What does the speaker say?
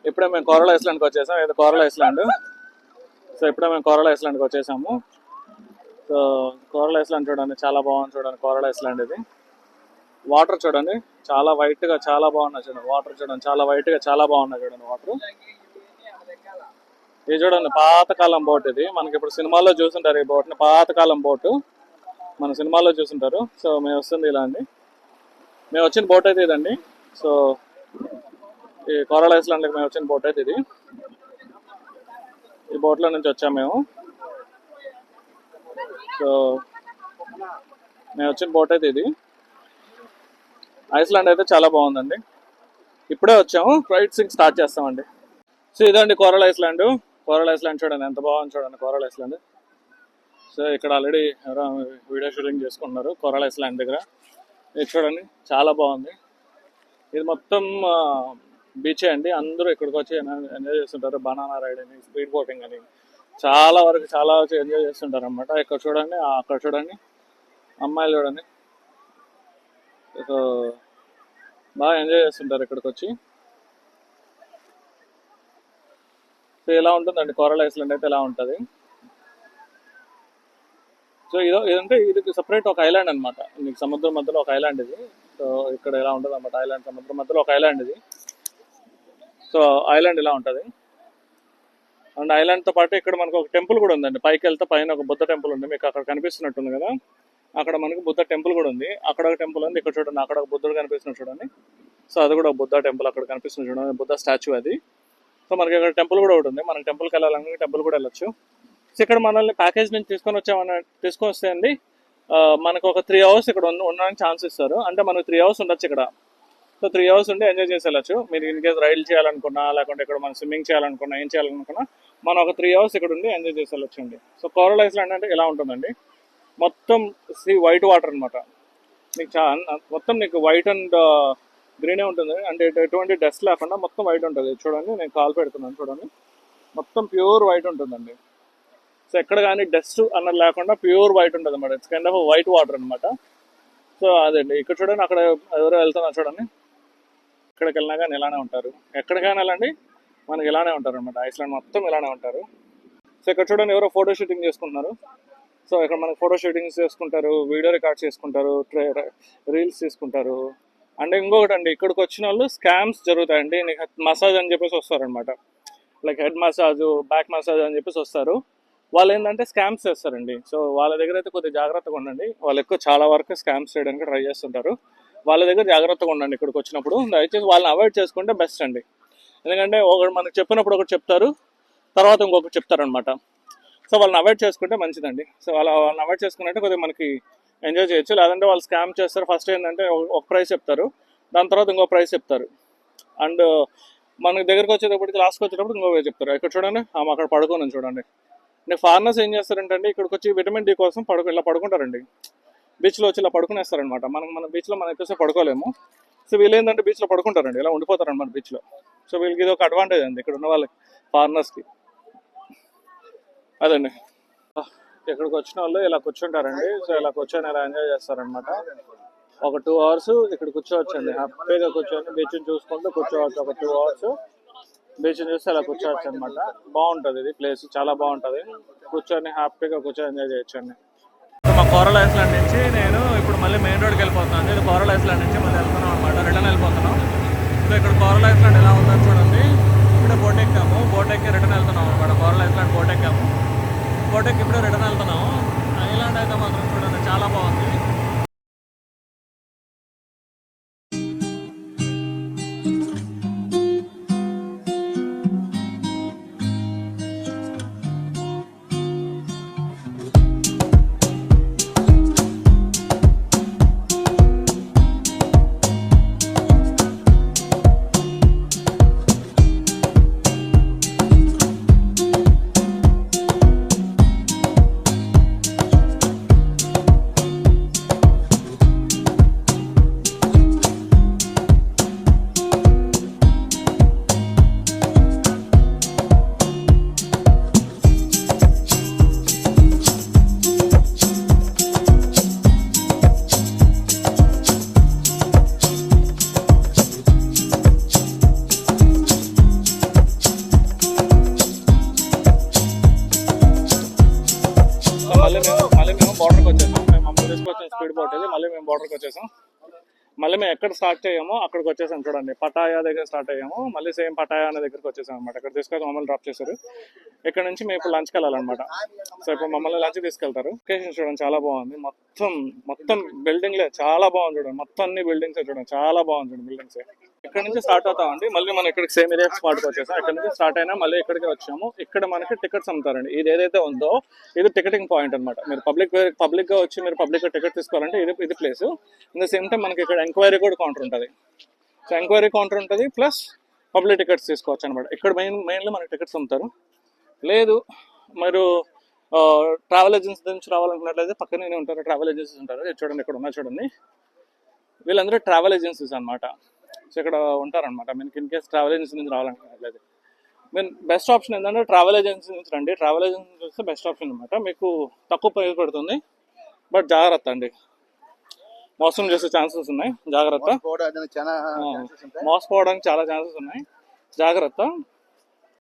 ఇప్పుడే మేము కోరల ఐస్లాండ్కి వచ్చేసాం. ఇది కోరల ఐస్లాండ్. సో ఇప్పుడే మేము కోరల ఐస్లాండ్కి వచ్చేసాము. సో కోరల ఐస్లాండ్ చూడండి, చాలా బాగుంది. చూడండి కోరల ఐస్లాండ్ ఇది. వాటర్ చూడండి చాలా వైట్గా, చాలా బాగున్నాయి. చూడండి వాటర్ చూడండి చాలా వైట్గా, చాలా బాగున్నాయి. చూడండి వాటర్. ఇది చూడండి పాతకాలం బోట్. ఇది మనకి ఇప్పుడు సినిమాల్లో చూస్తుంటారు ఈ బోట్ని. పాతకాలం బోటు మన సినిమాల్లో చూస్తుంటారు. సో మేము వస్తుంది ఇలా అండి. మేము వచ్చిన బోట్ అయితే ఇదండి. సో ఈ కోరల ఐస్లాండ్కి మేము వచ్చిన బోట్ అయితే ఇది. ఈ బోట్లో నుంచి వచ్చాము మేము. సో మేము వచ్చిన బోట్ అయితే ఇది. ఐస్లాండ్ అయితే చాలా బాగుందండి. ఇప్పుడే వచ్చాము, ఫ్లైట్సింగ్ స్టార్ట్ చేస్తామండి. సో ఇదండి కోరల ఐస్లాండ్. కోరల ఐస్లాండ్ చూడండి ఎంత బాగుంది. చూడండి కోరల ఐస్లాండ్. సో ఇక్కడ ఆల్రెడీ ఎవరో వీడియో షూటింగ్ చేసుకుంటున్నారు కోరల ఐస్లాండ్ దగ్గర. ఇది చూడండి చాలా బాగుంది. ఇది మొత్తం బీచే అండి. అందరూ ఇక్కడికి వచ్చి ఎంజాయ్ చేస్తుంటారు. బనానా రైడ్ అని, స్పీడ్ బోటింగ్ అని చాలా వరకు చాలా వచ్చి ఎంజాయ్ చేస్తుంటారు అనమాట. ఇక్కడ చూడండి, అక్కడ చూడండి అమ్మాయిలు చూడండి. సో బాగా ఎంజాయ్ చేస్తుంటారు ఇక్కడికి వచ్చి. సో ఇలా ఉంటుందండి కోరల ఐస్లాండ్ అయితే ఇలా ఉంటుంది. సో ఇదంటే ఇది సపరేట్ ఒక ఐలాండ్ అనమాట. మీకు సముద్రం మధ్యలో ఒక ఐలాండ్ ఇది. సో ఇక్కడ ఇలా ఉంటుంది అనమాట ఐలాండ్. సముద్రం మధ్యలో ఒక ఐలాండ్ ఇది. సో ఐలాండ్ ఇలా ఉంటుంది. అండ్ ఐలాండ్తో పాటు ఇక్కడ మనకు ఒక టెంపుల్ కూడా ఉందండి. పైకి వెళ్తే పైన ఒక బుద్ధ టెంపుల్ ఉంది. మీకు అక్కడ కనిపిస్తున్నట్టుంది కదా, అక్కడ మనకు బుద్ధ టెంపుల్ కూడా ఉంది. అక్కడ ఒక టెంపుల్ ఉంది. ఇక్కడ చూడండి అక్కడ ఒక బుద్ధుడు కనిపిస్తున్నాడు చూడండి. సో అది కూడా ఒక బుద్ధ టెంపుల్ అక్కడ కనిపిస్తుంది చూడండి, బుద్ధ స్టాచ్యూ అది. సో మనకి ఇక్కడ టెంపుల్ కూడా ఒకటి ఉంది. మనం టెంపుల్కి వెళ్ళాలని టెంపుల్ కూడా వెళ్ళొచ్చు. సో ఇక్కడ మనల్ని ప్యాకేజ్ నుంచి తీసుకొని వస్తే అండి మనకు ఒక 3 hours ఇక్కడ ఉండడానికి ఛాన్స్ ఇస్తారు. అంటే మనకు 3 hours ఉండొచ్చు ఇక్కడ. సో 3 hours ఉండి ఎంజాయ్ చేసి వెళ్ళచ్చు. మీరు ఇన్ కేసు రైడ్ చేయాలనుకున్నా, లేకుంటే ఇక్కడ మనం స్విమ్మింగ్ చేయాలనుకున్నా, ఏం చేయాలనుకున్నా మనం ఒక 3 hours ఇక్కడ ఉండి ఎంజాయ్ చేసి వెళ్ళొచ్చు అండి. సో కోరల ఐస్లాండ్ అంటే ఇలా ఉంటుందండి. మొత్తం వైట్ వాటర్ అనమాట. నీకు మొత్తం నీకు వైట్ అండ్ గ్రీనే ఉంటుంది. అంటే ఎటువంటి డస్ట్ లేకుండా మొత్తం వైట్ ఉంటుంది. చూడండి నేను కాల్ పెడుతున్నాను చూడండి, మొత్తం ప్యూర్ వైట్ ఉంటుందండి. సో ఎక్కడ కానీ డస్ట్ అన్నది లేకుండా ప్యూర్ వైట్ ఉంటుంది అనమాట. It's kind off white water అనమాట. సో అదండి ఇక్కడ చూడండి, అక్కడ ఎవరో వెళ్తున్నారు చూడండి. ఎక్కడికి వెళ్ళినా కానీ ఇలానే ఉంటారు. ఎక్కడికైనా వెళ్ళండి మనకి ఇలానే ఉంటారు అనమాట. ఐస్లాండ్ మొత్తం ఇలానే ఉంటారు. సో ఇక్కడ చూడండి ఎవరో ఫోటో షూటింగ్ చేసుకుంటున్నారు. సో ఇక్కడ మనకి ఫోటో షూటింగ్స్ చేసుకుంటారు, వీడియో రికార్డ్ చేసుకుంటారు, రీల్స్ తీసుకుంటారు. అంటే ఇంకొకటి అండి, ఇక్కడికి వచ్చిన వాళ్ళు స్కామ్స్ జరుగుతాయండి. నీకు మసాజ్ అని చెప్పేసి వస్తారనమాట. Like head massage, back massage అని చెప్పేసి వస్తారు. వాళ్ళు ఏంటంటే స్కామ్స్ చేస్తారండి. సో వాళ్ళ దగ్గర అయితే కొద్దిగా జాగ్రత్తగా ఉండండి. వాళ్ళు ఎక్కువ చాలా వరకు స్కామ్స్ చేయడానికి ట్రై చేస్తుంటారు. వాళ్ళ దగ్గర జాగ్రత్తగా ఉండండి ఇక్కడికి వచ్చినప్పుడు. దయచేసి వాళ్ళని అవాయిడ్ చేసుకుంటే బెస్ట్ అండి. ఎందుకంటే ఒకటి మనకు చెప్పినప్పుడు ఒకటి చెప్తారు, తర్వాత ఇంకొకటి చెప్తారనమాట. సో వాళ్ళని అవాయిడ్ చేసుకుంటే మంచిదండి. సో వాళ్ళని అవాయిడ్ చేసుకున్నట్టు కొద్దిగా మనకి ఎంజాయ్ చేయొచ్చు. లేదంటే వాళ్ళు స్కామ్ చేస్తారు. ఫస్ట్ ఏంటంటే ఒక ప్రైస్ చెప్తారు, దాని తర్వాత ఇంకో ప్రైస్ చెప్తారు. అండ్ మనకి దగ్గరకు వచ్చేటప్పటికి లాస్ట్కి వచ్చేటప్పుడు ఇంకో చెప్తారు. ఇక్కడ చూడండి అక్కడ పడుకోను చూడండి. అంటే ఫారినర్స్ ఏం చేస్తారంటే అండి, ఇక్కడికి వచ్చి విటమిన్ డి కోసం ఇలా పడుకుంటారండి. బీచ్లో వచ్చి ఇలా పడుకునేస్తారనమాట. మన బీచ్లో మనం ఎక్కువసేపు పడుకోలేము. సో వీళ్ళు ఏంటంటే బీచ్లో పడుకుంటారండి, ఇలా ఉండిపోతారనమాట బీచ్లో. సో వీళ్ళకి ఇది ఒక అడ్వాంటేజ్ అండి ఇక్కడ ఉన్న వాళ్ళకి, ఫారినర్స్కి. అదండి ఇక్కడికి వచ్చిన వాళ్ళు ఇలా కూర్చుంటారండి. సో ఇలా కూర్చొని ఇలా ఎంజాయ్ చేస్తారనమాట. ఒక 2 hours ఇక్కడ కూర్చోవచ్చండి. హ్యాపీగా కూర్చొని బీచ్ని చూసుకుంటూ కూర్చోవచ్చు. ఒక 2 hours బీచ్ని చూస్తే అలా కూర్చోవచ్చు అనమాట. బాగుంటుంది ఇది ప్లేస్, చాలా బాగుంటుంది. కూర్చొని హ్యాపీగా కూర్చొని ఎంజాయ్ చేయొచ్చు అండి. మా కోరల ఐస్లాండ్ నుంచి నేను ఇప్పుడు మళ్ళీ మెయిన్ రోడ్కి వెళ్ళిపోతున్నాను. ఇది కోరల ఐస్లాండ్ నుంచి మళ్ళీ వెళ్తున్నాం అనమాట, రిటర్న్ వెళ్ళిపోతున్నాం. సో ఇక్కడ కోరల ఐస్లాండ్ ఎలా ఉందని చూడండి. ఇప్పుడే బోట్ ఎక్కాము, బోట్ ఎక్కి రిటర్న్ వెళ్తున్నాం అనమాట. కోరల ఐస్లాండ్ బోట్ ఎక్కాము, బోట్ ఎక్కి ఇప్పుడే రిటర్న్ వెళ్తున్నాము. ఐలాండ్ అయితే మాత్రం చూడండి చాలా బాగుంది. బార్డర్కి వచ్చేసాం. మేము మమ్మల్ని తీసుకొచ్చిన స్పీడ్ బోట్ ఇది. మళ్ళీ మేము బార్డర్కి వచ్చేసాం. మళ్ళీ మేము ఎక్కడ స్టార్ట్ చేయమో అక్కడికి వచ్చేసాం. చూడండి, పటాయా దగ్గర స్టార్ట్ అయ్యాము. మళ్ళీ సేమ్ పటాయా అనే దగ్గరికి వచ్చేసాం అనమాట. ఇక్కడ తీసుకొని మమ్మల్ని డ్రాప్ చేశారు. ఇక్కడ నుంచి మేము ఇప్పుడు లంచ్కి వెళ్ళాలన్నమాట. సో ఇప్పుడు మమ్మల్ని లంచ్ తీసుకెళ్తారు. లొకేషన్ చూడండి చాలా బాగుంది. మొత్తం బిల్డింగ్లే చాలా బాగుంది. చూడండి మొత్తం అన్ని బిల్డింగ్స్ చూడండి చాలా బాగుంది. చూడండి బిల్డింగ్స్. ఇక్కడ నుంచి స్టార్ట్ అవుతామండి. మళ్ళీ మనం ఇక్కడికి సేమ్ ఏరియా స్పాట్కి వచ్చేసాం. ఇక్కడ నుంచి స్టార్ట్ అయినా మళ్ళీ ఇక్కడికి వచ్చాము. ఇక్కడ మనకి టికెట్స్ అమ్ముతారండి. ఇది ఏదైతే ఉందో ఇది టికెటింగ్ పాయింట్ అనమాట. మీరు పబ్లిక్ గా వచ్చి మీరు పబ్లిక్ గా టికెట్ తీసుకోవాలంటే ఇది place. In the same time మనకి ఇక్కడ ఎంక్వైరీ కూడా కౌంటర్ ఉంటుంది. సో ఎంక్వైరీ కౌంటర్ ఉంటుంది ప్లస్ పబ్లిక్ టికెట్స్ తీసుకోవచ్చు అనమాట. ఇక్కడ మెయిన్లీ మనకి టికెట్స్ అమ్ముతారు. లేదు మీరు ట్రావెల్ ఏజెన్సీ నుంచి రావాలనుకున్నట్లయితే పక్కనే ఉంటారు ట్రావెల్ ఏజెన్సీస్ ఉంటారు. చూడండి ఇక్కడ ఉన్నా చూడండి, వీళ్ళందరూ ట్రావెల్ ఏజెన్సీస్ అనమాట. సో ఇక్కడ ఉంటారనమాట. మీకు ఇన్ కేస్ ట్రావెల్ ఏజెన్సీ నుంచి రావాలనుకున్నట్లయితే మీరు బెస్ట్ ఆప్షన్ ఏంటంటే ట్రావెల్ ఏజెన్సీ నుంచి రండి. ట్రావెల్ ఏజెన్సీ నుంచి వస్తే బెస్ట్ ఆప్షన్ అనమాట. మీకు తక్కువ ప్రైస్ పడుతుంది. బట్ జాగ్రత్త అండి, మోసం చేసే ఛాన్సెస్ ఉన్నాయి. జాగ్రత్త, మోసపోవడానికి చాలా ఛాన్సెస్ ఉన్నాయి. జాగ్రత్త.